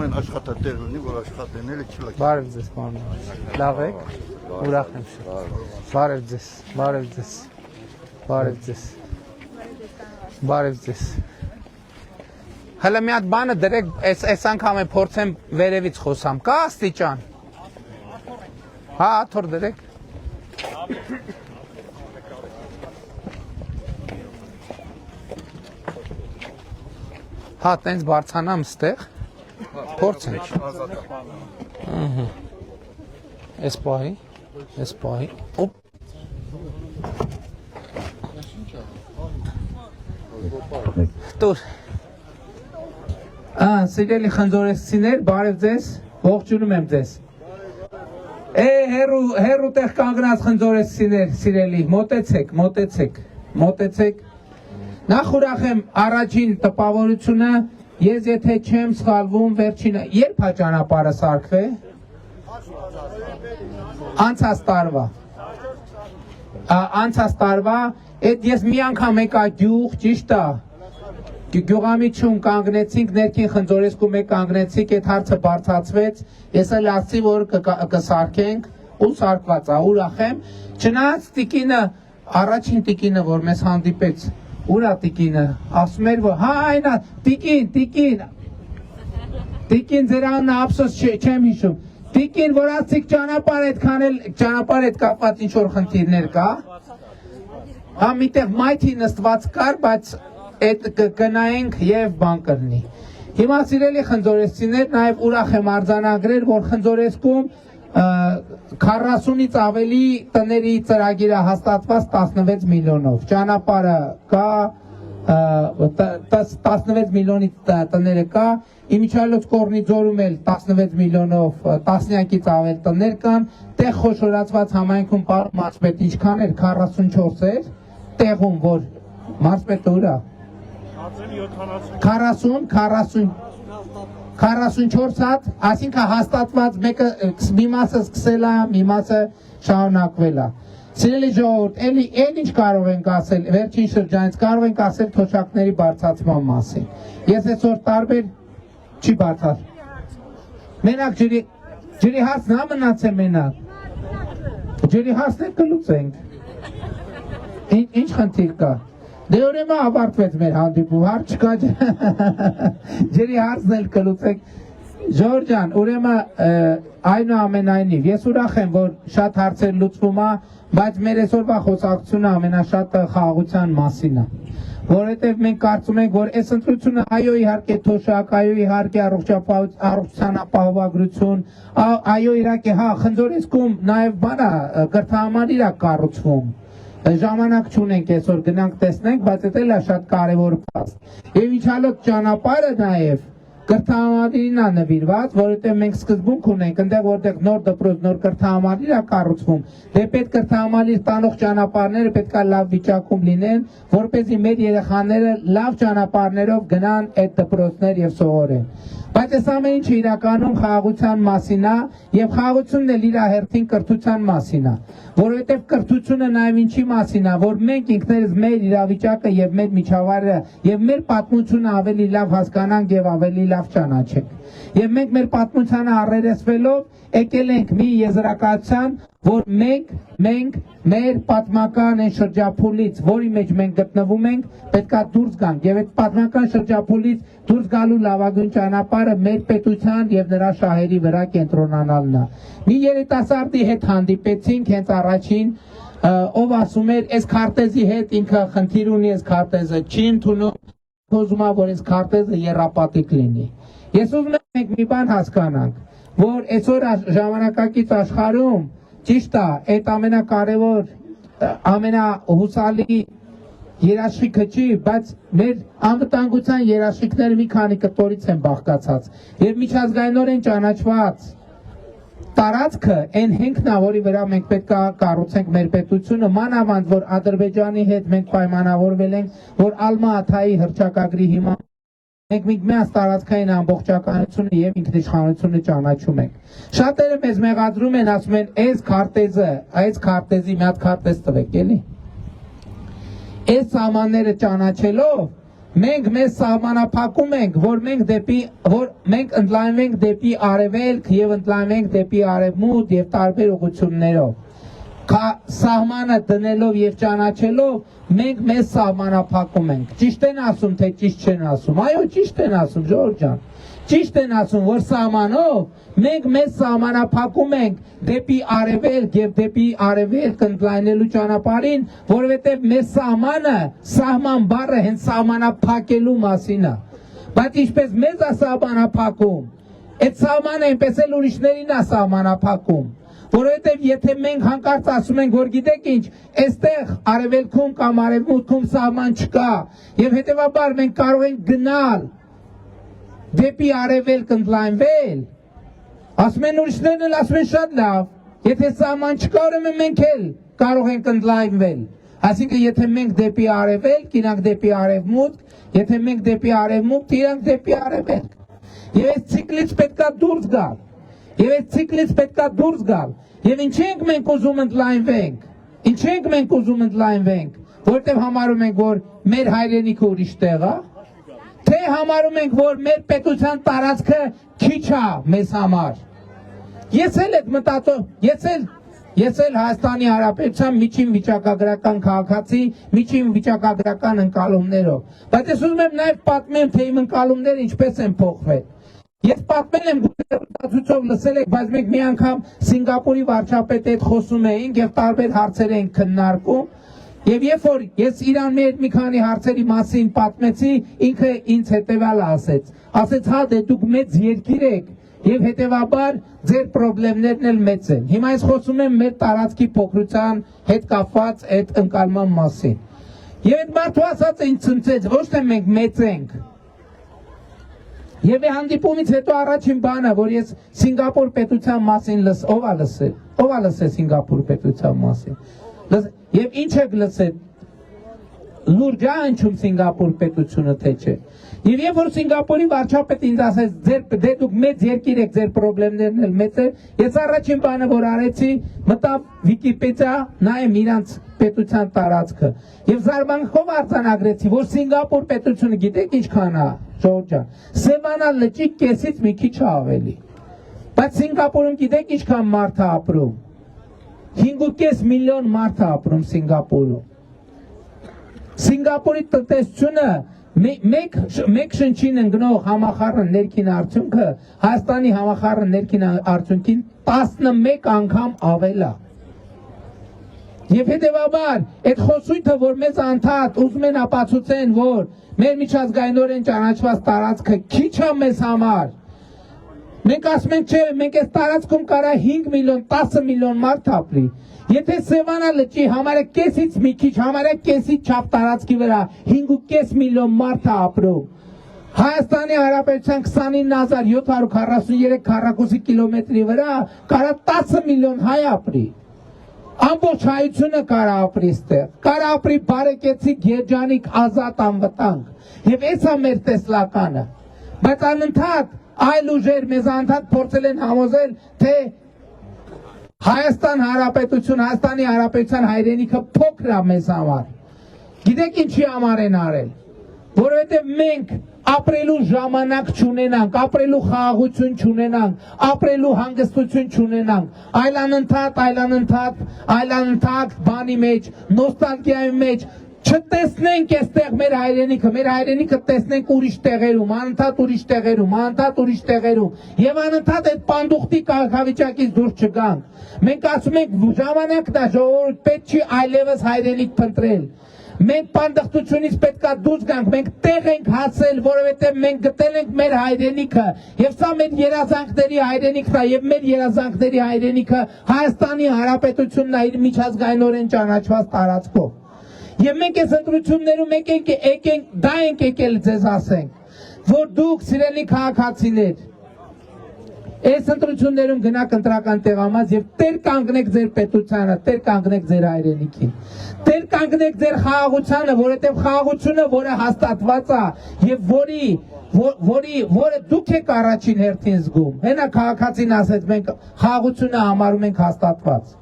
ամեն աշխատատեղ ունի, որ աշխատեն էլ չլակ։ Բարև ձեզ, պարոն։ Լավ եք։ Ուրախ եմ։ Բարև ձեզ, բարև ձեզ։ Բարև ձեզ։ Բարև ձեզ։ Հələ մի հատ բանը դրեք, այս անգամ է փորձեմ վերևից խոսամ։ Կա աստիճան։ Հա, թոր դրեք։ Հա, տենց բարձանամ ստեղ, փորձ ենք։ Այս պահի, օպ։ Տուր։ Սիրելի խնձորեսցիներ, բարև ձեզ, ողջունում եմ ձեզ։ Հերու տեղ կանգնած խնձորեսցիներ, սիրելի, մոտեցեք։ Նախ ուրախ եմ առաջին տպավորությունը, ես եթե չեմ սխալվում վերջինը, երբ հա ճանապարհը սարքվե։ Անցած տարվա, այդ ես մի անգամ եկա գյուղ, ճիշտ է։ Գյուղամիջում կանգնեցինք, ներքին խնձորեսկու մեկ կանգնեցինք, այդ հարցը բարձրացվեց, ես էլ ասացի, որ կսարքենք, ու սարքված է, ուրախ եմ։ Չնայած տիկինը, առաջին տիկինը, որ մեզ հանդիպեց, ուրա տիկինը, ասում էր, որ հա այնա, տիկին ձեր անունը ափսոս չեմ հիշում, տիկին, որ ասիք ճանապարհ հետ կապված ինչ-որ խնդիրներ կա, հա միտեղ մայթի նստված կար, բայց այդ կգնայինք և բան կրնի։ Հիմա սիրելի խնձորեսցիներ, նաև ուրախ եմ արձանագրել, որ խնձորեսկում 40-ից ավելի տների ծրագիրը հաստատված 16 միլիոնով, ճանապարհը կա, 16 միլիոնի տները կա, Իմիջիայլոց կորնի ձորում էլ 16 միլիոնով տասնյակից ավել տներ կան, տեղ խոշորացված համայնքում մարզպետ ինչքան էր, 44 էր, տեղում, որ մարզպետը ուրա, 44 հատ, այսինքն հաստատված մեկը մի մասը սկսել է, մի մասը շարունակվել է։ Սիրելի ժողովուրդ, էլ ինչ կարող ենք ասել, վերջին շրջանից կարող ենք ասել թոշակների բարձրացման մասին։ Ես այսօր տարբեր չի բարձր։ Մենակ ջրի հարցն հա մնաց է մենակ։ Ջրի հարցն էլ կլուծենք։ Ինչ խնդիր կա։ Դե ուրեմն ավարտվեց մեր հանդիպում, հարց չկա ջրի հարցն էլ կլուծենք։ Ժողովուրդ ջան, ուրեմն այնուամենայնիվ, ես ուրախ եմ, որ շատ հարցեր լուծվում է, բայց մեր այսօրվա խոսակցությունը ամենաշատը խաղաղության մասին է։ Որովհետև մենք կարծում ենք, որ այս ընտրությունը այո իհարկե թոշակ, այո իհարկե առողջության ապահովագրություն, այո իհարկե հա խնձորեսկում նաև բանա կրթահամալիր է կառուցվում։ Ժամանակ չունենք այսօր գնանք տեսնենք, բայց դա էլ է շատ կարևոր փաստ։ Եվ իջալոց ճանապարհը նաև կրթահամալիրին է նվիրված, որովհետև մենք սկզբունք ունենք, այնտեղ որտեղ նոր դպրոց, նոր կրթահամալիր է կառուցվում, դե պետք կրթահամալիր տանող ճանապարհները պետք է լավ վիճակում լինեն, որպեսզի մեր երեխաները լավ ճանապարհներով գնան այդ դպրոցներ եւ սովորեն։ Բայց այս ամեն ինչը իրականում խաղաղության մասին է եւ խաղաղությունն էլ իր հերթին կրթության մասին է, որովհետեւ կրթությունը նաեւ ինչի մասին է, որ մենք ինքներս մեր իրավիճակը եւ մեր միջավայրը եւ մեր պատմությունը ավելի լավ հասկանանք եւ ավելի լավ ճանաչենք։ Եվ մենք մեր պատմությանը առերեսվելով եկել ենք մի եզրակացության, որ մենք մեր պատմական այն շրջափուլից, որի մեջ մենք գտնվում ենք, պետքա դուրս գանք եւ այդ պատմական շրջափուլից դուրս գալու լավագույն ճանապարհը մեր պետության եւ նրա շահերի վրա կենտրոնանալն է։ Մի երիտասարդի հետ հանդիպեցինք հենց առաջին, ով ասում էր, այս քարտեզի հետ ինքը խնդիր ունի, այս քարտեզը չի ընդունում, ուզում է, որ այս քարտեզը եռապատիկ լինի։ Ես ուզում եմ մենք մի բան հասկանանք, որ այսօր ժամանակակից աշխարհում ճիշտ է, այդ ամենակարևոր, ամենահուսալի երաշխիքը չի, բայց մեր անվտանգության երաշխիքները մի քանի կտորից են բաղկացած եւ միջազգայինորեն ճանաչված տարածքը այն հենքն է, որի վրա մենք պետք է կառուցենք մեր պետությունը, մանավանդ որ Ադրբեջանի հետ մենք պայմանավորվել ենք, որ Ալմա-Աթայի հռչակագրի հիման մենք միգմեած տարածքային ամբողջականությունը եւ ինքնիշխանությունը ճանաչում ենք։ Շատերը մեզ մեղադրում են, ասում են, այս քարտեզի մի հատ քարտեզ տվեք, էլի։ Այս սահմանները ճանաչելով մենք մեզ սահմանափակում ենք, որ մենք ընդլայնվենք դեպի արևելք եւ ընդլայնվենք դեպի արևմուտք եւ տարբեր ուղղություններով։ Սահմանը դնելով եւ ճանաչելով մենք մեզ սահմանափակում ենք։ Ճիշտ են ասում, թե ճիշտ չեն ասում։ Այո, ճիշտ են ասում, Ժողովուրդ ջան։ Ճիշտ են ասում, որ սահմանով մենք մեզ սահմանափակում ենք դեպի արևելք եւ դեպի արևելք ընդլայնելու ճանապարհին, որովհետեւ մեր սահմանը, սահման բառը հենց սահմանափակելու մասին է։ Բայց ինչպես մեզ է սահմանափակում, այդ սահմանը այնպես էլ ուրիշներին է սահմանափակում։ Որովհետև եթե մենք հանկարծ ասում ենք, որ գիտեք ինչ, այստեղ արևելքում կամ արևմուտքում սահման չկա, եւ հետեւաբար մենք կարող ենք գնալ դեպի արևելք ընդլայնվել, ասում են ուրիշներն էլ ասում են շատ լավ, եթե սահման չկա, ուրեմն մենք էլ կարող ենք ընդլայնվել։ Այսինքն եթե մենք դեպի արևելք, իրանք դեպի արևմուտք, եթե մենք դեպի արևմուտք, իրանք դեպի արևելք։ Եվ այս ցիկլից պետքա դուրս գալ։ Եվ այս ցիկլից պետքա դուրս գալ։ Եվ ինչ ենք մենք ուզում ընդլայնվենք։ Ինչ ենք մենք ուզում ընդլայնվենք, որտեղ համարում ենք, որ մեր հայրենիքը ուրիշ տեղ է, թե համարում ենք, որ մեր պետության տարածքը քիչ է մեզ համար։ Ես էլ այդ մտածում, ես էլ Հայաստանի Հանրապետության միջին վիճակագրական քաղաքացի, միջին վիճակագրական ընկալումներով։ Բայց ես ուզում եմ նաև պատմեմ, թե իմ ընկալումները ինչպես են փոխվել։ Ես պատմել եմ գուցե լսել եք, բայց մենք մի անգամ Սինգապուրի վարչապետի հետ խոսում էինք եւ տարբեր հարցեր էինք քննարկում։ Եվ երբ որ ես իրան մի քանի հարցերի մասին պատմեցի, ինքը ինձ հետևյալը ասեց, հա դե դուք մեծ երկիր եք եւ հետեւաբար ձեր խնդիրներն էլ մեծ են։ Հիմա ես խոսում եմ մեր տարածքի փոքրության հետ կապված այդ ընկալման մասին։ Եվ այդ մարդու ասածը ինձ ցնցեց, ոչ թե մենք մեծ ենք։ Եվ հանդիպումից հետո առաջին բանը, որ ես Սինգապուր պետության մասին ով է լսել Սինգապուր պետության մասին։ Եվ ինչ եք լսել, լուրջ է հնչում Սինգապուր պետությունը, թե չէ։ Եվ երբ որ Սինգապուրի վարչապետը ինձ ասեց, դե դուք մեծ երկիր եք, ձեր խնդիրներն էլ մեծ են, ես առաջին բանը, որ արեցի, մտա Վիկիպեդիա, նայեմ իրանց պետության տարածքը։ Եվ զարմանքով արձանագրեցի, որ Սինգապուր պետությունը գիտեք ինչքան է, Ժողովուրդ ջան, Սևանա լճի կեսից մի քիչ ավելի։ Բայց Սինգապուրում գիտեք ինչքան մարդ է ապրում։ 5.5 միլիոն մարդ է ապրում Սինգապուրում։ Սինգապուրի տնտեսությունը մեկ շնչին ընկնող համախառն ներքին արդյունքը Հայաստանի համախառն ներքին արդյունքին 11 անգամ ավել է։ Եվ հետևաբար այդ խոսույթը, որ մեզ անդադ ուզում են ապացուցեն, որ մեր միջազգայինորեն ճանաչված տարածքը քիչ է մեզ համար։ Մենք ասում ենք, չէ, մենք այս տարածքում կարա 5 միլիոն, 10 միլիոն մարդ ապրի։ Եթե Սևանա լճի համարը կեսից մի քիչ, համարը կեսից չափ տարածքի վրա 5.5 միլիոն մարդ է ապրում։ Հայաստանի Հանրապետության 29743 քառակուսի կիլոմետրի վրա կարա 10 միլիոն հայ ապրի։ Ամբողջ հայությունը կարա ապրի ստեղ, կարա ապրի բարեկեցիկ, երջանիկ, ազատ, անվտանգ։ Եվ այս է մեր տեսլականը։ Բայց անընդհատ այլ ուժեր մեզ անդադ փորձել են համոզել, թե Հայաստանի Հանրապետության հայրենիքը փոքր է մեզ համար։ Գիտեք ինչի համար են արել։ Որովհետև մենք ապրելու ժամանակ չունենանք, ապրելու խաղաղություն չունենանք, ապրելու հանգստություն չունենանք, այլանընդհատ բանի մեջ, նոստալգիայի մեջ չտեսնենք այստեղ մեր հայրենիքը տեսնենք ուրիշ տեղերում, անընդհատ ուրիշ տեղերում, եւ անընդհատ այդ պանդուխտի կարգավիճակից դուրս չգանք։ Մենք ասում ենք ժամանակն է, ժողովուրդ, պետք չի այլևս հայրենիք փնտրել։ Մենք պանդխտությունից պետքա դուրս գանք, մենք տեղ ենք հասել, որովհետև մենք գտել ենք մեր հայրենիքը, եւ սա մեր երազանքների հայրենիքն է, եւ մեր երազանքների հայրենիքը Հայաստանի Հանրապետությունն է իր միջազգայինորեն ճանաչված տարածքով։ Եվ մենք այս ընտրություններում դա ենք եկել ձեզ ասենք, որ դուք սիրելի քաղաքացիներ, այս ընտրություններում գնաք ընտրական տեղամաս եւ տեր կանգնեք ձեր պետությանը, տեր կանգնեք ձեր հայրենիքին, տեր կանգնեք ձեր խաղաղությանը, որովհետեւ խաղաղությունը, որը հաստատված է եւ որը դուք եք առաջին հերթին զգում։ Հենա քաղաքացին ասեց, մենք խաղաղությունը համարում ենք հաստատված։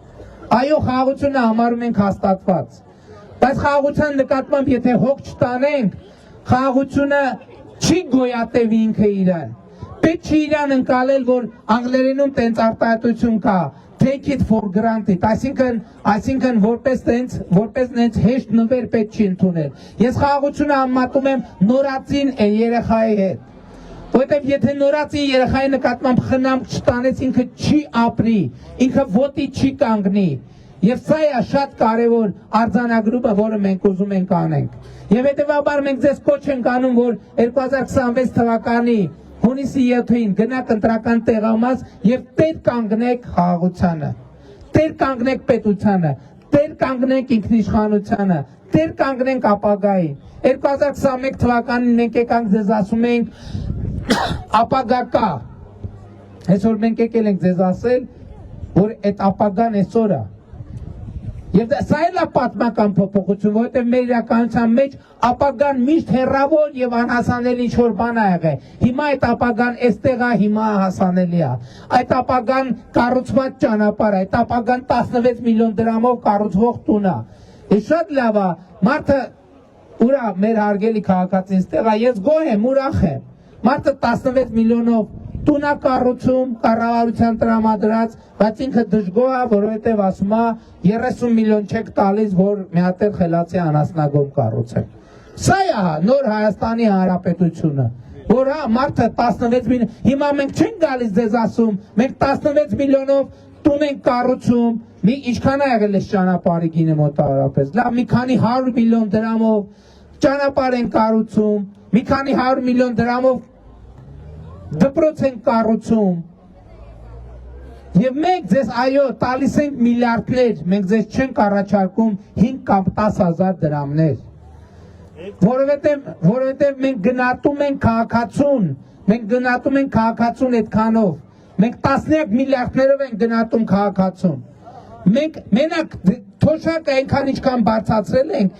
Այո, խաղաղությունը համարում ենք հաստատված։ Բայց խաղաղության նկատմամբ եթե հոգ չտանենք, խաղաղությունը չի գոյատևի ինքը իրան։ Պետք չի իրան ընկալել, որ անգլերենում տենց արտահայտություն կա, take it for granted, այսինքն որպես նենց հեշտ նվեր պետք չի ընդունել։ Ես խաղաղությունը համատում եմ նորածին երեխայի հետ։ Որտեւ եթե նորածին երեխայի նկատմամբ խնամք չտանես, ինքը չի ապրի, ինքը ոտի չի կանգնի։ Եվ սա է շատ կարևոր արձանագրումը, որը մենք ուզում ենք անենք։ Եվ հետևաբար մենք ձեզ կոչ ենք անում, որ 2026 թվականի հունիսի 7-ին գնաք ընտրական տեղամաս եւ տեր կանգնեք խաղաղությանը, տեր կանգնեք պետությանը, տեր կանգնենք ինքնիշխանությանը, տեր կանգնենք ապագային։ 2021 թվականին մենք եկանք ձեզ ասում ենք ապագա կա։ Այսօր մենք եկել ենք ձեզ ասել, որ այդ ապագան այսօր է։ Եվ սա էլ է պատմական փոփոխություն, որովհետև մեր իրականության մեջ ապագան միշտ հեռավոր եւ անհասանելի ինչ-որ բան ա եղել։ Հիմա այդ ապագան այստեղ է, հիմա հասանելի է։ Այդ ապագան կառուցված ճանապարհ է, այդ ապագան 16 միլիոն դրամով կառուցվող տուն է։ Իսկ շատ լավ է, մարդը ուրա մեր հարգելի քաղաքացին այստեղ է, ես գոհ եմ, ուրախ եմ։ Մարդը 16 միլիոնով տուն է կառուցում, կառավարության տրամադրած, բայց ինքը դժգոհ է, որովհետև ասում է 30 միլիոն չեք տալիս, որ մի հատ էլ խելացի անասնագոմ կառուցեն։ Սա է նոր Հայաստանի Հանրապետությունը, որ մարդը 16 միլիոն, հիմա մենք չենք գալիս ձեզ ասում, մենք 16 միլիոնով տուն ենք կառուցում, մի ինչքան է եղել այս ճանապարհի գինը մոտավորապես, լավ մի քանի 100 միլիոն դրամով ճանապարհ են կառուցում, մի քանի 100 միլիոն դրամով դպրոց են կառուցում եւ մենք ձեզ այո տալիս ենք միլիարդներ, մենք ձեզ չենք առաջարկում 5 կամ 10,000 դրամներ, որովհետեւ մենք գնահատում ենք քաղաքացուն այդքանով, մենք տասնյակ միլիարդներով ենք գնահատում քաղաքացուն, մենք մենակ թոշակը այնքան ինչքան բարձրացրել ենք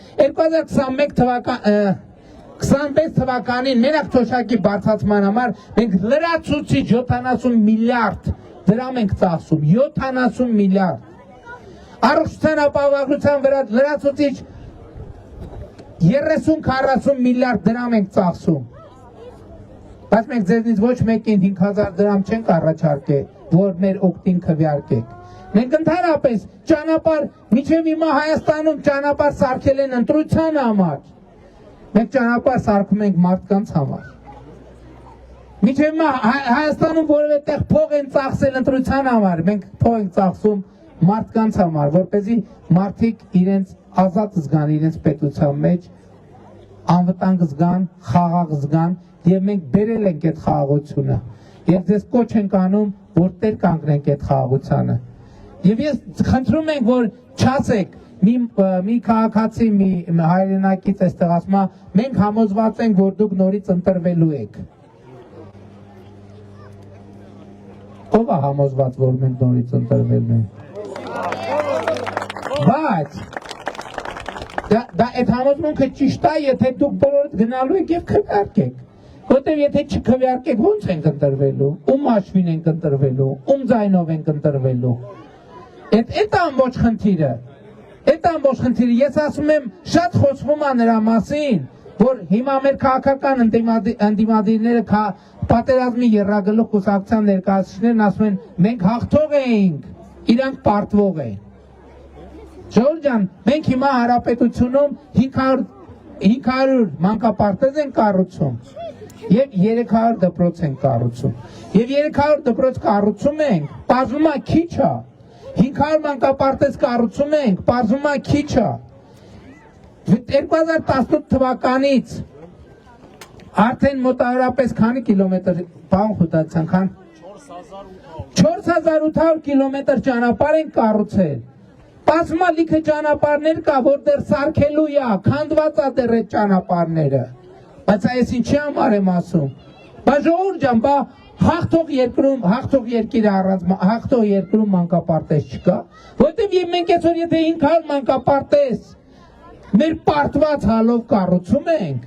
2026 թվականին մենակ թոշակի բարձրացման համար մենք լրացուցիչ 70 միլիարդ դրամ ենք ծախսում, 70 միլիարդ։ Առողջության ապահովության վրա լրացուցիչ 30-40 միլիարդ դրամ ենք ծախսում։ Բայց մենք ձեզնից ոչ մեկին 5,000 դրամ չենք առաջարկել, որ մեր օգտին քվեարկեք։ Մենք ընդհանրապես ճանապարհ, մինչև հիմա Հայաստանում ճանապարհ սարքել են ընտրության համար։ Մենք ճանապարհ սարքում ենք մարդկանց համար։ Մինչև հիմա Հայաստանում որևէ տեղ փող են ծախսել ընտրության համար, մենք փող ենք ծախսում մարդկանց համար, որպեսզի մարդիկ իրենց ազատ զգան իրենց պետության մեջ, անվտանգ զգան, խաղաղ զգան, եւ մենք բերել ենք այդ խաղաղությունը։ Եվ ձեզ կոչ ենք անում, որ տեր կանգնենք այդ խաղաղությանը։ Եվ ես խնդրում ենք, որ չասեք մի քաղաքացի, մի հայրենակից այստեղ ասում է, մենք համոզված ենք, որ դուք նորից ընտրվելու եք։ Ո՞վ է համոզված, որ մենք նորից ընտրվելու ենք։ Բայց դա այդ համոզմունքը ճիշտ է, եթե դուք բոլորդ գնալու եք եւ քվեարկեք։ Որտեւ եթե չքվեարկեք, ո՞նց ենք ընտրվելու, ում հաշվին ենք ընտրվելու, ում ձայնով ենք ընտրվելու։ Այդ ամբողջ խնդիրը, ես ասում եմ, շատ խոսվում է նրա մասին, որ հիմա մեր քաղաքական ընդդիմադիրները պատերազմի եռագլուխ կուսակցության ներկայացուցիչներն ասում են, մենք հաղթող էինք, իրանք պարտվող են։ Ժողովուրդ ջան, մենք հիմա հանրապետությունում 500 մանկապարտեզ են կառուցում եւ 300 դպրոց են կառուցում։ Եւ 300 դպրոց կառուցում ենք, բազում է քիչ է։ 500 մանկապարտեզ կառուցում ենք, բազում է քիչ է։ 2018 թվականից արդեն մոտավորապես քանի կիլոմետր բան խոդացան, քան 4800 կիլոմետր ճանապարհ են կառուցել։ Բազմա լիքը ճանապարհներ կա, որ դեռ սարքելու է, քանդված է դեռ այդ ճանապարհները։ Բայց այս ինչի համար եմ ասում։ Բա ժողովուրդ ջան, բա հաղթող երկիրը առանց հաղթող երկրում մանկապարտեզ չկա, որովհետև մենք այսօր եթե 500 մանկապարտեզ մեր պարտված հալով կառուցում ենք,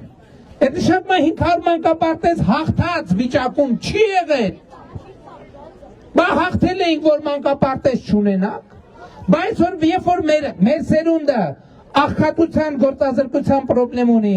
այդ նշանակում է 500 մանկապարտեզ հաղթած վիճակում չի եղել։ Բա հաղթել էինք, որ մանկապարտեզ չունենանք։ Բայց երբ որ մեր սերունդը աղքատության գործազրկության խնդրեմ ունի,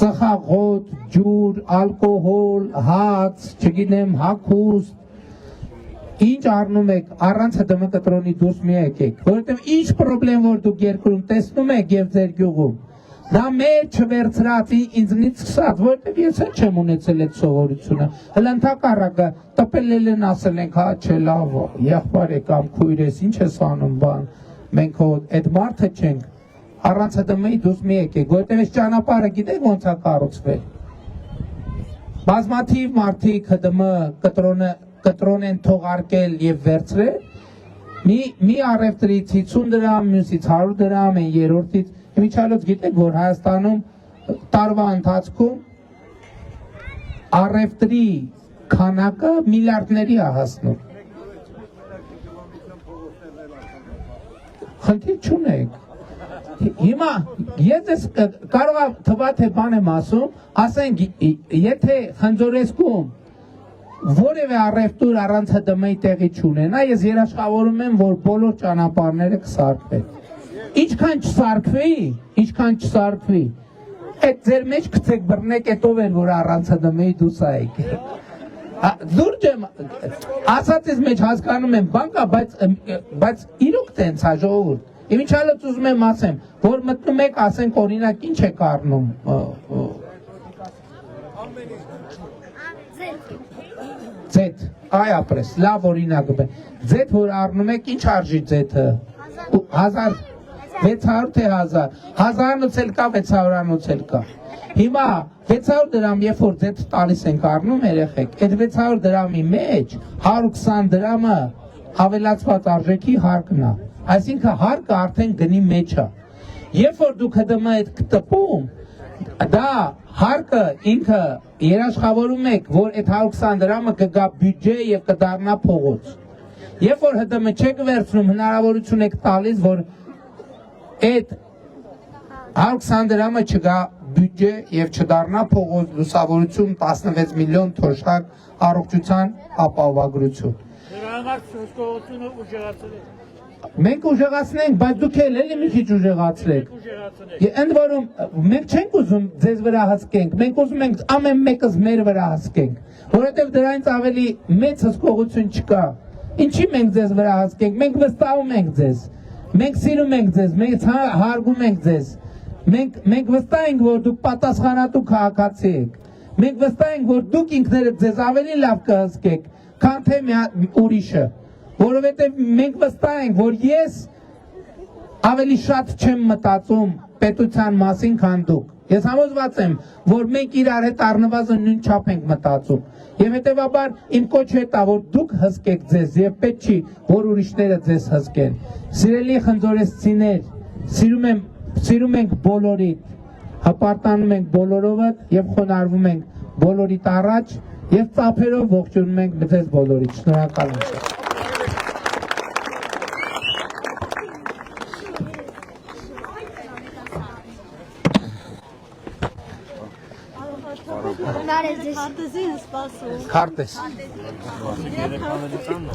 ծխախոտ, ջուր, ալկոհոլ, հաց, չգիտեմ, հագուստ, ինչ առնում եք, առանց ՀԴՄ կտրոնի դուրս մի եկեք, որովհետև ինչ պրոբլեմ որ դուք երկրում տեսնում եք եւ ձեր գյուղում, դա մեր չվերցրած ինձնից սկսած, որովհետև ես էլ չեմ ունեցել այդ սովորությունը, հələ ընդհակառակը տպելել են ասել ենք, հա չէ լավ, եղբայր կամ քույր ես, ինչ ես անում բան, մենք այդ մարդը չենք, առանց ՀԴՄ-ի դուրս մի եկեք, որովհետև այս ճանապարհը գիտեք ոնց է կառուցվել։ Բազմաթիվ մարդիկ ՀԴՄ կտրոն են թողարկել եւ վերցրել, մի առևտրից 50 դրամ, մյուսից 100 դրամ են, երրորդից, իմիջիալոց գիտեք, որ Հայաստանում տարվա ընթացքում առևտրի քանակը միլիարդների է հասնում։ Խնդիր չունեք։ Հիմա ես կարող եմ թվա թե բան եմ ասում, ասենք, եթե Խնձորեսկում որևէ առևտուր առանց ՀԴՄ-ի տեղի չունենա, ես երաշխավորում եմ, որ բոլոր ճանապարհները կսարքվեն։ Ինչքան չսարքվի, այդ ձեր մեջ գցեք բռնեք, այդ ով էր, որ առանց ՀԴՄ-ի դուրս այեք։ Լուրջ եմ, ասած ես մեջ հասկանում եմ, բան կա, բայց իրոք տենց է ժողովուրդ։ Իմիջիալոց ուզում եմ ասեմ, որ մտնում եք, ասենք օրինակ ինչ եք առնում։ Ձեթ, այ ապրես, լավ օրինակ բեմ։ Ձեթ որ առնում եք, ինչ արժի ձեթը։ 1600 թե 1000, 1000-անոց էլ կա, 600-անոց էլ կա։ Հիմա 600 դրամ, երբ որ ձեթ տալիս ենք առնում երեխեք, այդ 600 դրամի մեջ 120 դրամը ավելացված արժեքի հարկն է։ Այսինքն հարկը արդեն գնի մեջ է։ Երբ որ դուք ՀԴՄ այդ կտպում, դա հարկը ինքը երաշխավորում եք, որ այդ 120 դրամը կգա բյուջե եւ կդառնա փողոց։ Երբ որ ՀԴՄ չեք վերցնում, հնարավորություն եք տալիս, որ այդ 120 դրամը չգա բյուջե եւ չդառնա փողոց, լուսավորություն 16 միլիոն թոշակ առողջության ապահովագրություն։ Դրա համար հսկողությունը ուժեղացել է։ Մենք ուժեղացնենք, բայց դուք էլ էլի մի քիչ ուժեղացրեք։ Ընդ որում մենք չենք ուզում ձեզ վրա հսկենք, մենք ուզում ենք ամեն մեկս մեր վրա հսկենք, որովհետև դրանից ավելի մեծ հսկողություն չկա։ Ինչի մենք ձեզ վրա հսկենք, մենք վստահում ենք ձեզ, մենք սիրում ենք ձեզ, մենք հարգում ենք ձեզ, մենք վստահ ենք, որ դուք պատասխանատու քաղաքացի եք, մենք վստահ ենք, որ դուք ինքներդ ձեզ ավելի լավ կհսկեք, քան թե ուրիշը։ Որովհետև մենք վստահ ենք, որ ես ավելի շատ չեմ մտածում պետության մասին, քան դուք։ Ես համոզված եմ, որ մենք իրար հետ առնվազն նույն չափ ենք մտածում։ Եվ հետևաբար իմ կոչը է դա, որ դուք հսկեք ձեզ եւ պետք չի, որ ուրիշները ձեզ հսկեն։ Սիրելի խնձորեսցիներ, սիրում ենք բոլորիդ, հպարտանում ենք բոլորովդ եւ խոնարհվում ենք բոլորիդ առաջ եւ ծափերով ողջունում ենք ձեզ բոլորիդ։ Շնորհակալ եմ։ Քարտեզին սպասում։ Քարտեզ։ Երեխաներից աննո։